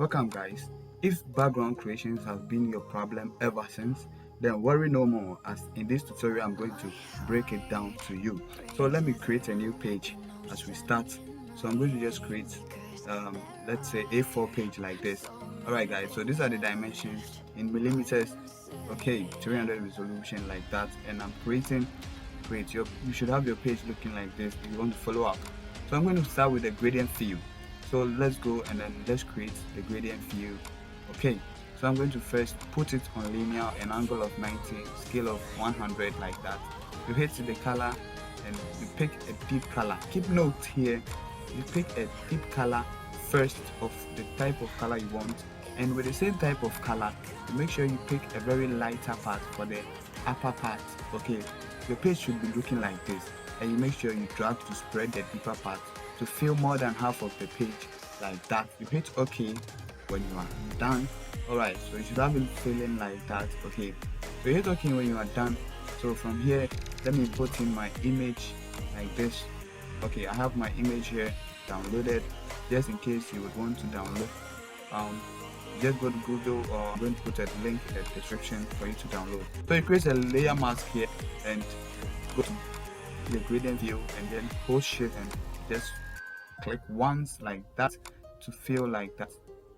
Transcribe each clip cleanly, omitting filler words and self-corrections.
Welcome guys. If background creations have been your problem ever since, then worry no more, as in this tutorial I'm going to break it down to you. So let me create a new page as we start. So I'm going to just create let's say A4 page like this. Alright guys, so these are the dimensions in millimeters. Okay, 300 resolution like that, and I'm creating great. You should have your page looking like this if you want to follow up. So I'm going to start with the gradient fill. So let's go and then let's create the gradient fill. Okay, so I'm going to first put it on linear, an angle of 90, scale of 100 like that. You hit the color and you pick a deep color. Keep note here, you pick a deep color first of the type of color you want, and with the same type of color you make sure you pick a very lighter part for the upper part. Okay, your page should be looking like this, and you make sure you drag to spread the deeper part to fill more than half of the page like that. You hit OK when you are done. Alright, so you should have it filling like that. Okay, so you hit OK when you are done. So from here, let me put in my image like this. Okay, I have my image here downloaded, just in case you would want to download. Just go to Google, or I'm going to put a link in the description for you to download. So you create a layer mask here and go to the gradient view and then hold shift and just click once like that to fill like that,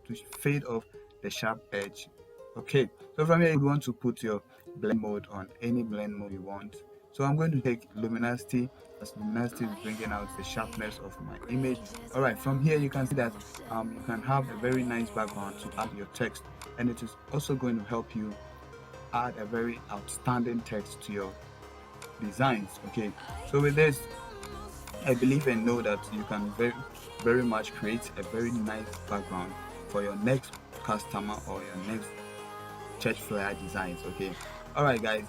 to fade off the sharp edge. Okay, so from here you want to put your blend mode on any blend mode you want. So I'm going to take luminosity, as luminosity is bringing out the sharpness of my image. Alright, from here you can see that you can have a very nice background to add your text, and it is also going to help you add a very outstanding text to your designs. Okay, so with this I believe and know that you can very much create a very nice background for your next customer or your next church flyer designs. Okay, alright guys,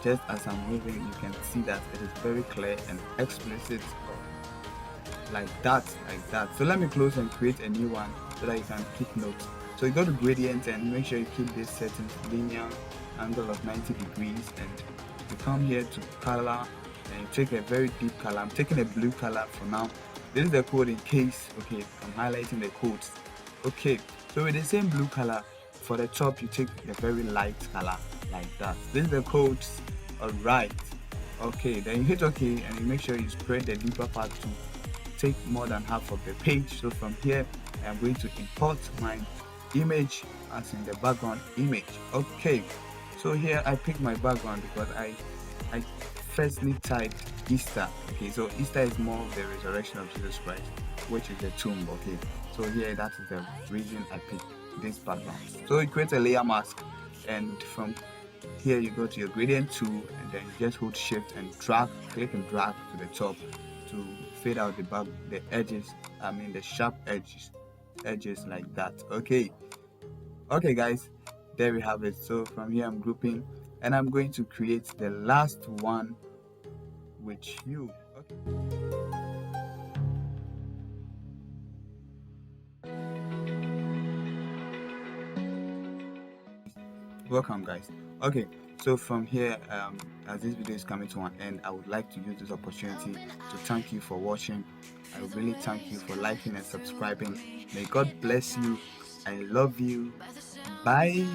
just as I'm moving you can see that it is very clear and explicit like that. So let me close and create a new one so that you can keep notes. So you go to gradient and make sure you keep this setting linear, angle of 90 degrees, and you come here to color and you take a very deep color. I'm taking a blue color for now. This is the code in case. Okay, I'm highlighting the codes. Okay, so with the same blue color for the top you take a very light color like that. This is the codes. Alright, okay, then you hit OK and you make sure you spread the deeper part to take more than half of the page. So from here I'm going to import my image as in the background image. Okay, so here I pick my background because I firstly typed Easter. Okay, so Easter is more of the resurrection of Jesus Christ, which is the tomb. Okay, so here that is the reason I picked this background. So you create a layer mask, and from here you go to your gradient tool and then you just hold shift and drag, click and drag to the top to fade out the edges, I mean the sharp edges like that. Okay guys, there we have it. So from here I'm grouping and I'm going to create the last one with you. Okay. Welcome guys. Okay, so from here as this video is coming to an end, I would like to use this opportunity to thank you for watching. I really thank you for liking and subscribing. May God bless you. I love you. Bye.